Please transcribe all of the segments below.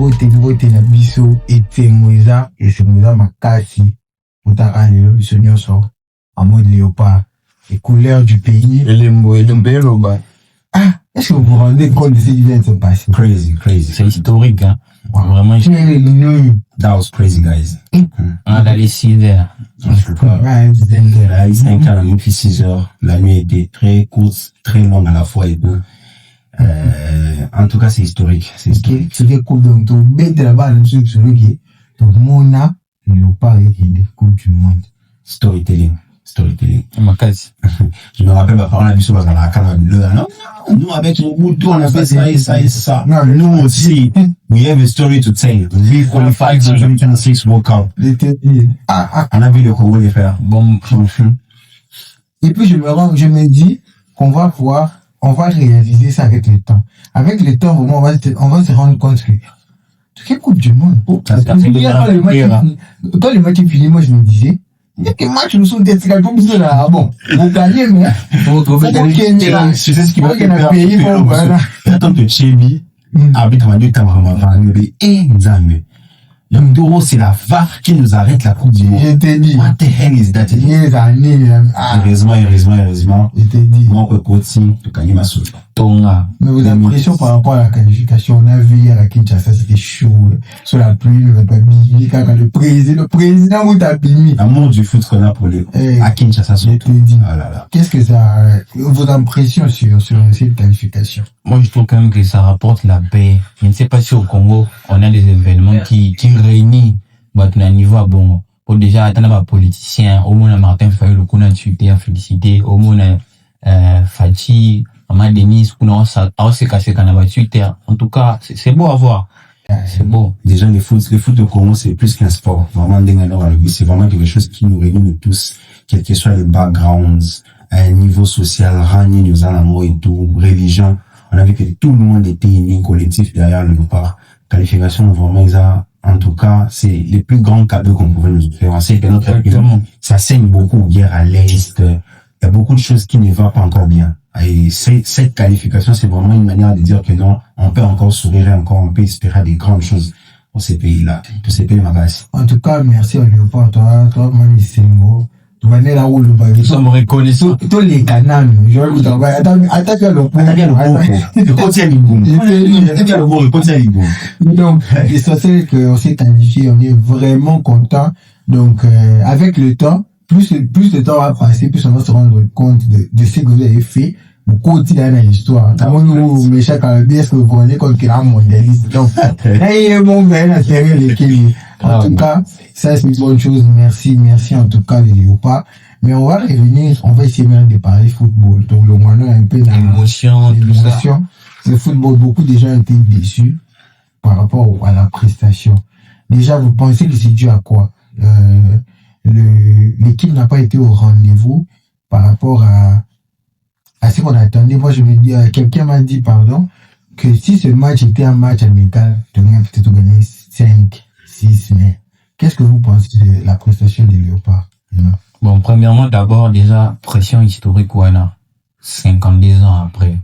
mbote na biso etemweza et c'est mweza makasi utaka lelo biso nyonso en mode léopard les couleurs du pays Elembo Eloba. est-ce que vous vous rendez compte de ce qui vient de se passer? Crazy. C'est historique, hein. Wow. Vraiment, That was crazy, guys. on a les 6 heures. En tout cas, là, il s'est incarné depuis 6 heures. La nuit était très courte, très longue à la fois et tout. En tout cas, c'est historique. C'est historique. C'était coupe donc tout bête là-bas le truc sur le qui donc mon a léopard et les coupe du monde. Storytelling. Makasi. Je me rappelle, ma parole a vu sur la canne. Nous, avec mon bouton, on a fait ça et ça et ça. Non, Nous aussi, we have a story to tell. We qualified for 2026 World Cup. On a vu le Congo les faire. Bon, Et puis je me dis qu'on va réaliser ça avec le temps. Avec le temps, vraiment, on va se rendre compte que quelle coupe du monde. Quand le match est fini, moi je me disais, il y a que match nous sont des comme ça là. Bon, vous gagnez, mais faut gagner là. Je sais ce qui va faire. Pays, voilà. Attends que Chebi, arbitre m'a dit que Nzambe. Le Ndoro, c'est la VAR qui nous arrête la coupe du monde. Je t'ai dit. What the hell is that? Heureusement. Je t'ai dit. Moi, on peut continuer de gagner ma soupe. Tonga. Mais vous avez l'impression par rapport à la qualification, on a vu à la Kinshasa, c'était chaud. Sur la pluie, on n'a pas mis, quand le président vous a mis. L'amour du foot qu'on a pour les, à Kinshasa, Je te dis. Ah là là. Qu'est-ce que ça, vos impressions sur cette qualification? Moi, je trouve quand même que ça rapporte la paix. Je ne sais pas si au Congo, on a des événements qui réunissent, à niveau bon. Pour déjà atteindre un politicien, au moins Martin Fayulu, qu'on a tué, à féliciter, au moins, Fati, Maman Denise, qu'on a s'est cassé quand on a tué. En tout cas, c'est beau à voir. C'est beau. Déjà, le foot de Congo, c'est plus qu'un sport. Vraiment, c'est vraiment quelque chose qui nous réunit tous, quel que soit les backgrounds, un niveau social, rani, nous en amour et tout, religion. On a vu que tout le monde était uni, collectif derrière le départ. Qualification, vraiment, en tout cas, c'est les plus grands cadeaux qu'on pouvait nous faire. On sait que notre pays, ça saigne beaucoup, guerre à l'Est. Il y a beaucoup de choses qui ne vont pas encore bien. Et cette qualification, c'est vraiment une manière de dire que non, on peut encore sourire encore, on peut espérer des grandes choses pour ces pays-là, pour ces pays magasins. En tout cas, merci à Léopard, toi, Mani Sengo. Tu vas aller là où le bagage. Nous sommes reconnaissants. Tous les canaux, je vais vous envoyer. Attaque le donc, l'essentiel qu'on s'est qualifié, on est vraiment content. Donc, avec le temps, plus le temps va passer, plus on va se rendre compte de ce que vous avez fait. Beaucoup de dans l'histoire. D'abord, nous, mes chers Canadiens, est-ce que vous vous rendez compte qu'il y a un mondialiste? Donc, là, il est bon, ben, la série, l'équilibre. En tout cas, ça, c'est une bonne chose. Merci en tout cas, les Léopards. Mais on va revenir, on va essayer même de parler football. Donc, le moyen un peu l'émotion, tout ça. Le football, beaucoup de gens ont été déçus par rapport à la prestation. Déjà, vous pensez que c'est dû à quoi? L'équipe n'a pas été au rendez-vous par rapport à ce qu'on attendait. Moi, je me dis, quelqu'un m'a dit, que si ce match était un match amical, tu aurais peut-être gagné 5, 6, mais qu'est-ce que vous pensez de la prestation des Léopards? Bon, premièrement, d'abord, déjà, pression historique, voilà. 52 ans après.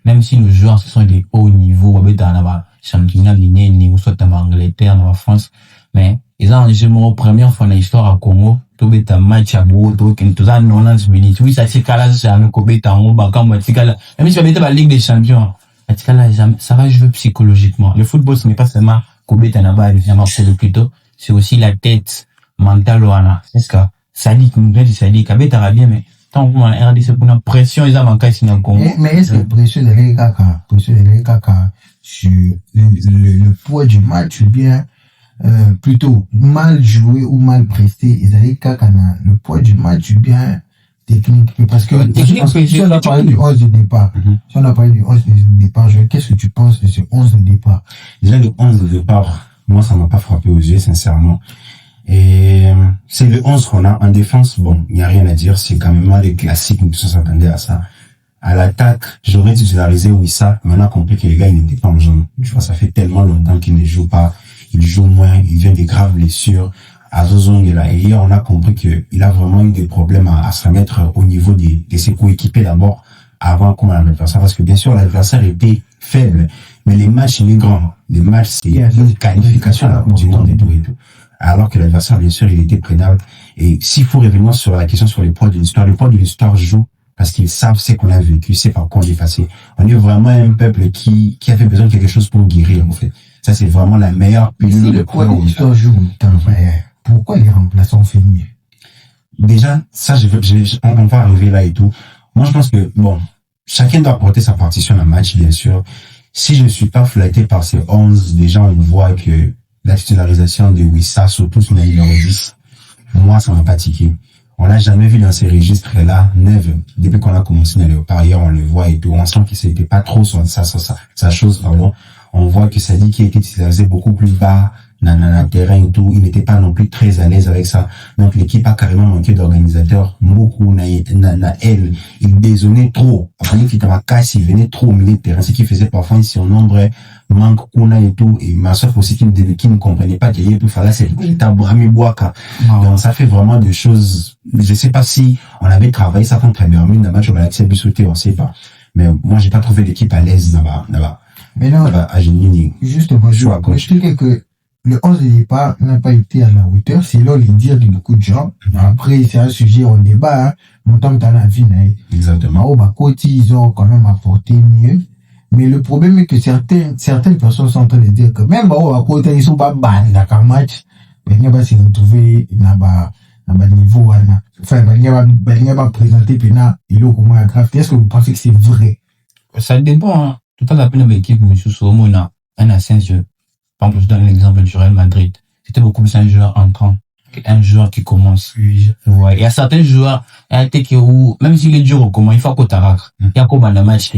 Même si nos joueurs, ce sont des hauts niveaux, dans la championnat, ou soit en Angleterre, en France, mais, ils ont une première fois dans l'histoire à Congo, tout un match à bout, tout ça, 90 minutes. Oui, ça, c'est là, c'est un cobé, en haut, même si ça mettait la Ligue des Champions, ça va jouer psychologiquement. Le football, ce n'est pas seulement cobé, en bas, évidemment, c'est le plutôt, c'est aussi la tête mentale, voilà. C'est ce que, ça dit, t'as bien, mais, tant que mon RDC pour une pression, ils ont manqué sinon le Congo. Mais est-ce que pression de l'Ekaka sur le poids du match ou bien, plutôt mal joué ou mal presté, ils allaient le poids du match ou bien technique? Parce que si on a parlé du 11 de départ, qu'est-ce que tu penses de ce 11 de départ? Déjà, le 11 de départ, moi, ça m'a pas frappé aux yeux, sincèrement. Et c'est le 11 qu'on a en défense. Bon, il n'y a rien à dire. C'est quand même les classiques. Nous s'attendaient à ça. À l'attaque, j'aurais titularisé Wissa, mais on a compris que les gars, ils n'étaient pas en jaune. Je vois, ça fait tellement longtemps qu'ils ne jouent pas. Ils jouent moins. Ils viennent des graves blessures. Azozong est là. Et hier, on a compris qu'il a vraiment eu des problèmes à se remettre au niveau de ses coéquipiers d'abord, avant qu'on ait l'adversaire. Parce que bien sûr, l'adversaire était faible. Mais les matchs, il est grand. Les matchs, c'est une qualification à la Coupe du Monde et tout. Alors que l'adversaire, bien sûr, il était prénable. Et s'il faut revenir sur la question sur les poids de l'histoire joue parce qu'ils savent ce qu'on a vécu, c'est par quoi on est passé. On est vraiment un peuple qui avait besoin de quelque chose pour guérir, en fait. Ça, c'est vraiment la meilleure pilule de poids de l'histoire joue. Pourquoi les remplaçants fait mieux? Déjà, ça, on va arriver là et tout. Moi, je pense que, bon, chacun doit apporter sa partition à un match, bien sûr. Si je ne suis pas flatté par ces 11, déjà, on voit que la titularisation de Wissa, surtout sur le numéro 10, moi, ça m'a pas tiqué. On l'a jamais vu dans ces registres-là, neuf. Depuis qu'on a commencé dans les parieurs, on le voit et tout. On sent que c'était pas trop sa chose, pardon. On voit que ça dit qu'il a été titularisé beaucoup plus bas, dans le terrain et tout. Il n'était pas non plus très à l'aise avec ça. Donc, l'équipe a carrément manqué d'organisateurs. Beaucoup, il dézonnait trop. Après, il venait trop au milieu de terrain. Ce qui faisait parfois, si on nombre manque qu'on a et tout. Et ma soeur aussi qui ne comprenait pas qu'il y a tout fallait, c'est Brami Bouaka. Donc, ça fait vraiment des choses. Je sais pas si on avait travaillé ça contre Birmingham, dans match au Galaxy Bissauté, on sait pas. Mais moi, j'ai pas trouvé l'équipe à l'aise là-bas. Mais non, justement, je trouve que le 11 de départ n'a pas été à la hauteur. C'est là les dires de beaucoup de gens. Après, c'est un sujet, on débat, hein. Mon temps dans la vie, exactement. Au Bakoti, ils ont quand même apporté mieux. Mais le problème est que certaines personnes sont en train de dire que même au Bakoti, ils sont pas bons dans le match. Mais il n'y a pas s'y retrouver dans le niveau, enfin, il n'y a pas présenté, puis là, il est comment grave. Est-ce que vous pensez que c'est vrai? Ça dépend, hein. Tout à l'heure, l'équipe, M. Somona, un Asensio. Par exemple, je donne l'exemple du Real Madrid. C'était beaucoup plus un joueur entrant qu'un joueur qui commence. Ouais. Il y a certains joueurs, même s'il est dur au comment, il faut qu'on t'arrache. Il y a comme un match.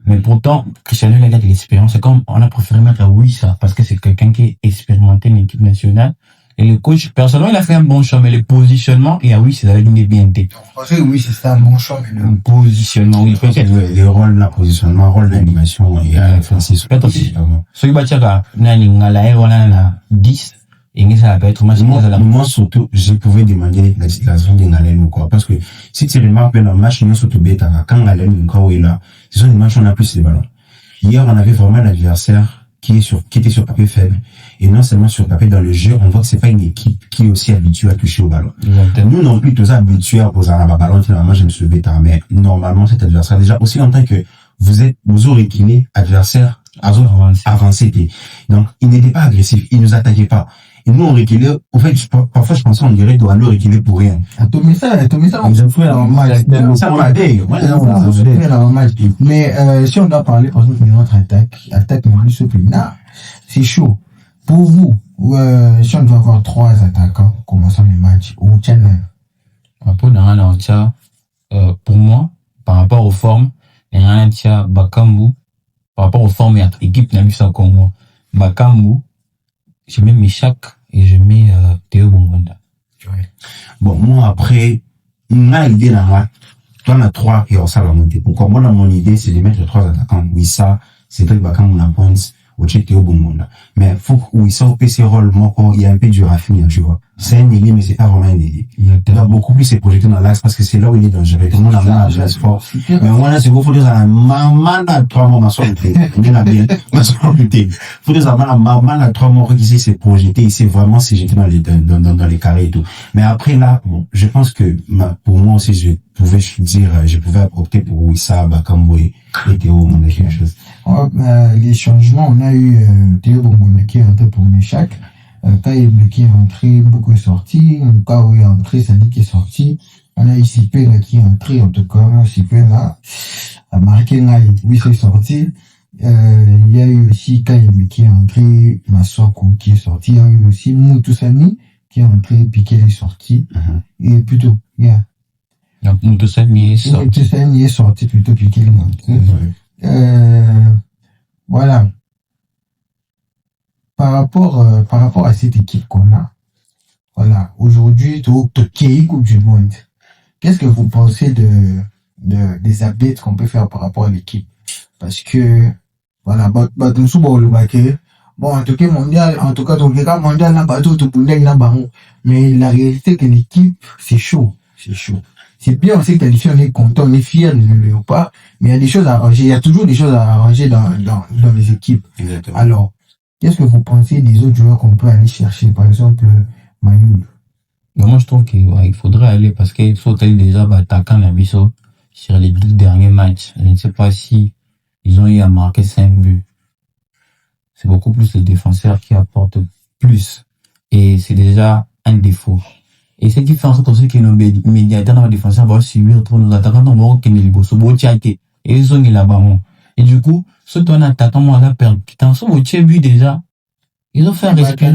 Mais pourtant, Cristiano, il a de l'expérience. C'est comme, on a préféré mettre à Wissa, parce que c'est quelqu'un qui est expérimenté dans l'équipe nationale. Et le coach, personnellement, il a fait un bon choix, mais le positionnement, et à oui, c'est d'aller bien été. Oui, c'est un bon choix, mais le positionnement, oui, les rôles, la positionnement, rôle d'animation, et Francis. Peut-être aussi. Ce qui va dire que, 10, et ça va être moi, surtout, je pouvais demander la situation de Ngalen ou quoi, parce que si tu remarques dans le match, nous, surtout bêta, quand Ngalen ou quoi est là, ce sont des matchs où on a plus les ballons. Hier, on avait vraiment l'adversaire qui était sur papier faible. Et non seulement sur papier, dans le jeu, on voit que c'est pas une équipe qui est aussi habituée à toucher au ballon. Nous non plus, tous habitués à poser un ballon, finalement, je me suis bêta. Mais normalement, cet adversaire, déjà, aussi longtemps que vous aurez kiné, adversaire, avancé. Donc, il n'était pas agressif, il nous attaquait pas. Et nous, on reculait, au fait, parfois, je pensais, on dirait, doit nous reculer pour rien. Ils ont fait leur match. Mais, si on doit parler, par exemple, de notre attaque, c'est chaud. Pour vous, si on doit avoir 3 attaquants, commençant le match, ou challenge? Pour moi, par rapport aux formes, il y a un tia Bakambu, par rapport aux formes, et l'équipe n'a vu ça comme moi. Bakambu, je mets Michak et je mets Théo Bongonda. Bon, moi, après, ma idée là, toi, on a 3 et on s'en va monter. Pourquoi moi, dans mon idée, c'est de mettre 3 attaquants. Wissa, c'est vrai que Bakambu n'a point, au Théo Bongonda. Mais faut que Wissa au PC rôle, moi, il y a un peu du raffiné, tu vois. C'est un ailier, mais c'est pas vraiment un ailier. Il doit beaucoup plus se projeter dans l'axe parce que c'est là où il est dangereux. Tout le monde a un l'axe fort. Mais moi, là, c'est qu'il faut dire à la maman à 3 mois, ma soeur, il a bien, ma soeur, faut dire à la maman à 3 mois, qui s'est projeté, il s'est vraiment se jeter dans les carrés et tout. Mais après, là, bon, je pense que, pour moi aussi, je pouvais opter pour Wissa, Bakambu et Théo Bongonda, quelque chose. Les changements, on a eu, Théo Bongonda qui est rentré pour Michak. Kaïb qui est entré, beaucoup est sorti. Kao est entré, Sadi qui est sorti. On a eu Sipé qui est entré, en tout cas, Sipé là, a marqué là, oui, c'est sorti. Il y a eu aussi Kaïb qui est entré, Masoko qui est sorti. Il y a eu aussi Moutoussani qui est entré, puis qui est sorti. Et plutôt, Donc, Moutoussani est sorti plutôt, puis qui est entré. Voilà. Par rapport à cette équipe qu'on a, voilà, aujourd'hui, Coupe du Monde. Qu'est-ce que vous pensez des updates qu'on peut faire par rapport à l'équipe? Parce que, voilà, bon, en tout cas, mondial, là, mais la réalité que l'équipe, c'est chaud. c'est bien, on s'est qualifié, on est content, on est fiers de le Léopard, mais il y a des choses à arranger, il y a toujours des choses à arranger dans les équipes. Exactement. Alors, qu'est-ce que vous pensez des autres joueurs qu'on peut aller chercher? Par exemple, Mayoul. Moi, je trouve qu'il faudrait aller parce qu'il faut aller déjà attaquant Nabiso sur les 12 derniers matchs. Je ne sais pas si ils ont eu à marquer 5 buts. C'est beaucoup plus les défenseurs qui apportent plus. Et c'est déjà un défaut. Et ce qui fait en sorte aussi que nos médiateurs, nos défenseurs vont subir trop nos attaquants, vont et ils ont là-bas. Et du coup, ceux qui ont un attaquant, moi, là, perdent. Putain, ce but déjà. Ils ont fait un respirer.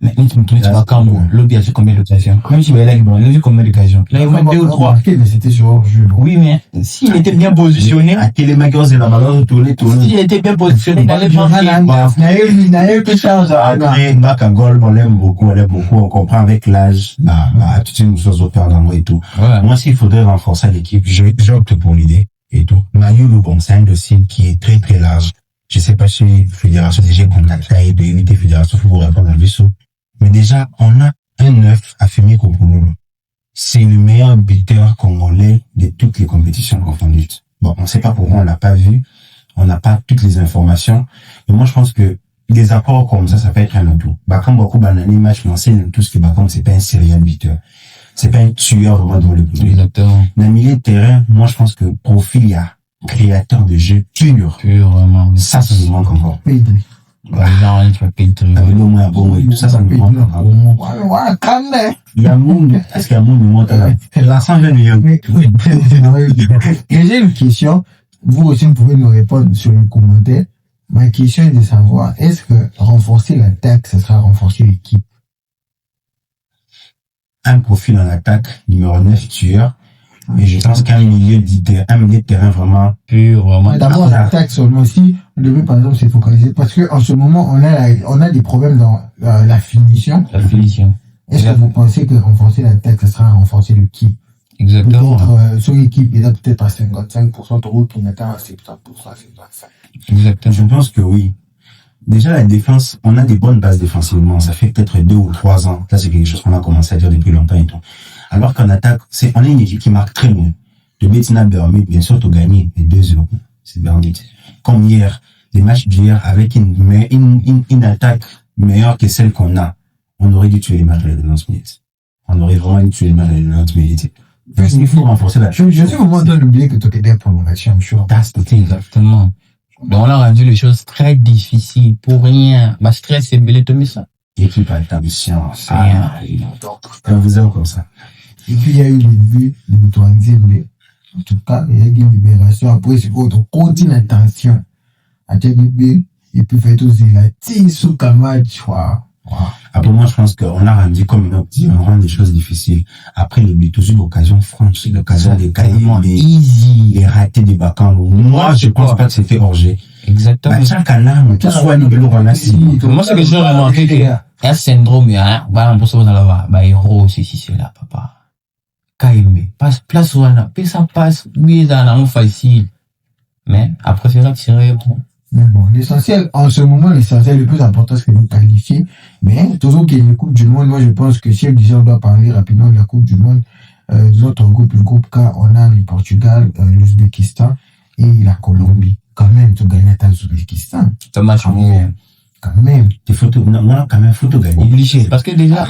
Mais tu me pas quand l'autre a fait combien d'occasions? Même si il a eu combien d'occasions? Là, il a eu 2 ou 3. Mais c'était sur hors-jeu. Oui, mais s'il était bien positionné, À Télémakers et la balle tourner. s'il était bien positionné dans les plans, Après, Marc en goal, on l'aime beaucoup, on comprend avec l'âge, attitude, nous sommes au perdant et tout. ouais. Moi, s'il faudrait renforcer l'équipe, j'opte pour l'idée et tout. Mayoulou, bon, c'est un dossier qui est très, très large. Je sais pas si Fédération déjà contacté de unité Fédération pour répondre à Bissot. Mais déjà, on a un 9 à Femi Kopouloulou. C'est le meilleur buteur congolais de toutes les compétitions confondues. Bon, on sait pas pourquoi on l'a pas vu. On n'a pas toutes les informations. Mais moi, je pense que des apports comme ça peut être un atout. Bakam beaucoup banani match lancé, tout ce que Bakam, c'est pas un serial buteur. C'est pas un tueur vraiment dans le public. Exactement. Dans le milieu de terrain, moi, je pense que profil, il y a créateur de jeu pur. Vraiment. Ça nous manque encore. Pedri. Genre, tu vas payer très Avec le moins bon et tout ça, ça nous manque encore. Il y a Moun, est-ce qu'il y a Moun, monte là? La 120 millions. Et j'ai une question. Vous aussi, vous pouvez nous répondre sur les commentaires. Ma question est de savoir, est-ce que renforcer l'attaque, ce sera renforcer l'équipe? Un profil en attaque, numéro 9, tueur. Mais je pense qu'un milieu de terrain vraiment pur, vraiment. D'abord, l'attaque seulement. Si on devait, par exemple, se focaliser, parce que en ce moment, on a des problèmes dans la finition. La finition. Est-ce que vous pensez que renforcer l'attaque, ce sera renforcer l'équipe? Exactement. Peut-être, sur l'équipe, il est peut-être à 55%, Toro qui n'est qu'à 70%, 75%. Exactement. Je pense que oui. Déjà, la défense, on a des bonnes bases défensivement. Ça fait peut-être 2 ou 3 ans. Là, c'est quelque chose qu'on a commencé à dire depuis longtemps et tout. Alors qu'en attaque, on est une équipe qui marque très bien. De Bettina Bermud, bien sûr, tu gagné les 2-0. C'est Bermud. Comme hier, les matchs d'hier, avec une attaque meilleure que celle qu'on a, on aurait dû tuer les matchs à la 90 minutes. On aurait vraiment dû tuer les matchs à la 90 minutes. Parce qu'il faut renforcer la chose. Je suis vraiment dans l'oublier que tu étais en prolongation, je suis. Exactement. Donc, on a rendu les choses très difficiles pour rien. Ma stress, c'est belé, Tommy, ça. Et puis, pas de science. On vous aime comme ça. Et puis, il y a eu les buts de Boutouang-Zembe. En tout cas, il y a eu une libération. Après, c'est votre continue attention. À Tchèque, et puis, fait tout Zélati, sous Kamatch, Après, moi, je pense qu'on a rendu, comme on a dit, on rend des choses difficiles. Après, les buts, toujours l'occasion franchie, l'occasion des cahiers, les ratés des Bakans. Moi, je pense pas que c'était hors-jeu. Exactement. Chaque année, tout soit niveau on a si. Moi, ce que j'ai remarqué, c'est un syndrome, bah, on peut se voir bah, héros, c'est là, papa. Kaime, passe, place, voilà, puis ça passe, oui, ça, on facile. Mais, après, c'est là, tirer, bon. Mais bon, l'essentiel, en ce moment, l'essentiel, le plus important, c'est que vous qualifiez. Mais, toujours qu'il y ait une Coupe du Monde, moi, je pense que si on doit parler rapidement de la Coupe du Monde, notre groupe, le groupe K, on a le Portugal, l'Ouzbékistan et la Colombie. Quand même, tu gagnes à l'Ouzbékistan. C'est un match, quand même. T'es photo, non, quand même, photo gagner. Obligé. Parce que déjà,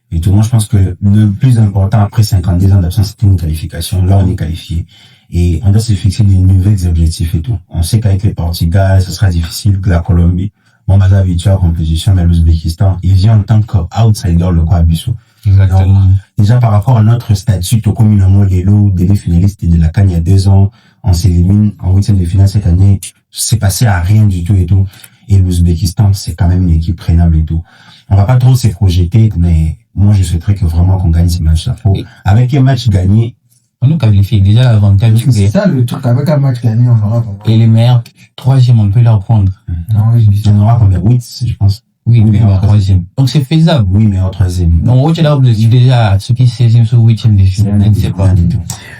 et tout, moi, je pense que le plus important après 52 ans d'absence, c'était une qualification. Là, on est qualifié. Et on doit se fixer des nouveaux objectifs et tout. On sait qu'avec le Portugal, ce sera difficile que la Colombie. Bon, bah, habitué en compétition, mais l'Ouzbékistan, il vient en tant qu'outsider, le quoi, Bissau. Exactement. Donc, déjà, par rapport à notre statut, au communément, les lots, demi-finalistes de la CAN il y a 2 ans, on s'élimine en 8e de finale cette année. C'est passé à rien du tout et tout. Et l'Ouzbékistan, c'est quand même une équipe prénable et tout. On va pas trop se projeter, mais moi, je souhaiterais que vraiment qu'on gagne ces matchs-là. Avec un match gagné, on nous qualifie. Déjà, l'avantage, c'est ça le truc. Avec un match gagné, on aura. Et les meilleurs, 3e, on peut leur prendre. Non, oui, on aura combien? 8, je pense. Oui, mais en 3e. Donc, c'est faisable. Oui, mais en 3e. Donc, on là, déjà, ceux qui 16e, ceux 8e des finales, je ne sais pas.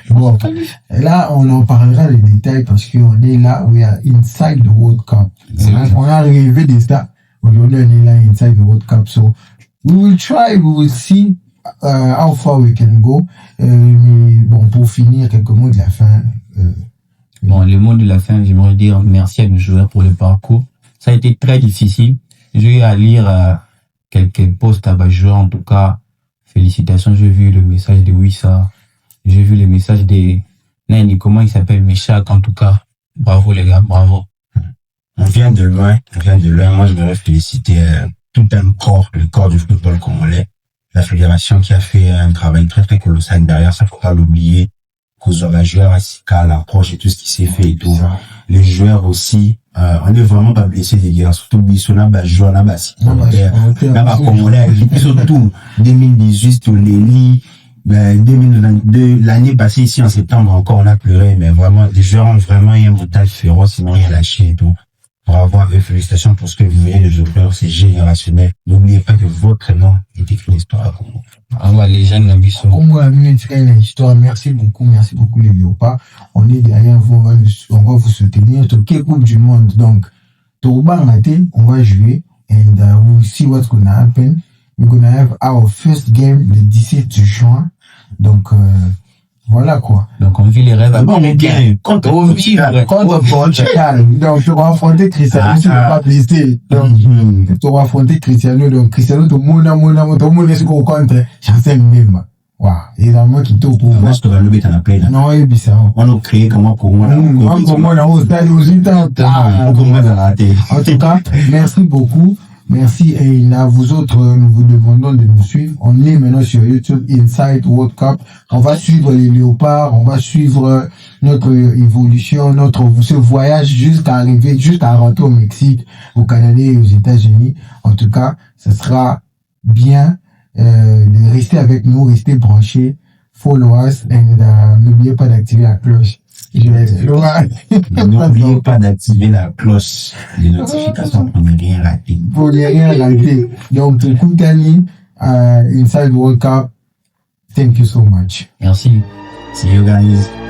Bon. Là, on en parlera les détails parce qu'on est là où il y a Inside the World Cup. On a rêvé de ça. Aujourd'hui, on est là, Inside the World Cup. So, we will try, we will see. how far we can go. Mais bon, pour finir, quelques mots de la fin. Bon, les mots de la fin, j'aimerais dire merci à nos joueurs pour le parcours. Ça a été très difficile. J'ai eu à lire quelques posts à bas joueurs. En tout cas, félicitations. J'ai vu le message de Wissa. J'ai vu le message de Nani, comment il s'appelle, Meshak. En tout cas, bravo les gars, bravo. On vient de loin. Moi, je voudrais féliciter tout le corps du football congolais. La fédération qui a fait un travail très très colossal derrière, ça faut pas l'oublier. Cause de la joueur à Sika, l'approche et tout ce qui s'est fait et tout. Les joueurs aussi, on est vraiment pas blessés des gars, surtout Bissona, joueur là-bas, là-bas, congolais, surtout 2018, tout l'Eli, 2022, l'année passée ici en septembre encore, on a pleuré, mais vraiment, les joueurs ont vraiment eu un mental féroce, sinon rien lâché et tout. Bravo, avec félicitations pour ce que vous voyez, les joueurs, c'est générationnel. N'oubliez pas que votre nom est écrit l'histoire à Congo. Ah ouais, les jeunes Nabiso. Congo a mis une histoire. Merci beaucoup les Léopards. On est derrière vous, on va vous soutenir. Tout quelle Coupe du Monde. Donc, Touba matin, on va jouer. And we'll see what's gonna happen. We're gonna have our first game le 17 juin. Donc, voilà quoi. Donc, on vit les rêves américains. Contre Portugal. Donc, tu vas affronter Cristiano, tu ne vas pas blesser. Donc, tu vas affronter Cristiano. Donc, Cristiano, tout le monde est au contre. Chancel même. Waouh. Et là, moi qui t'au pour moi. Je te vais lever ton appel. Non, et puis ça. On a créé comment pour moi. Comment là, au stade, aux États. En tout cas, merci beaucoup. Merci et à vous autres, nous vous demandons de nous suivre. On est maintenant sur YouTube Inside World Cup. On va suivre les Léopards, on va suivre notre évolution, ce voyage jusqu'à rentrer au Mexique, au Canada et aux États-Unis. En tout cas, ce sera bien de rester avec nous, rester branchés, follow us et n'oubliez pas d'activer la cloche. N'oubliez pas d'activer la cloche des notifications pour ne rien rater. Donc, Koutani, Inside World Cup, thank you so much. Merci. See you guys.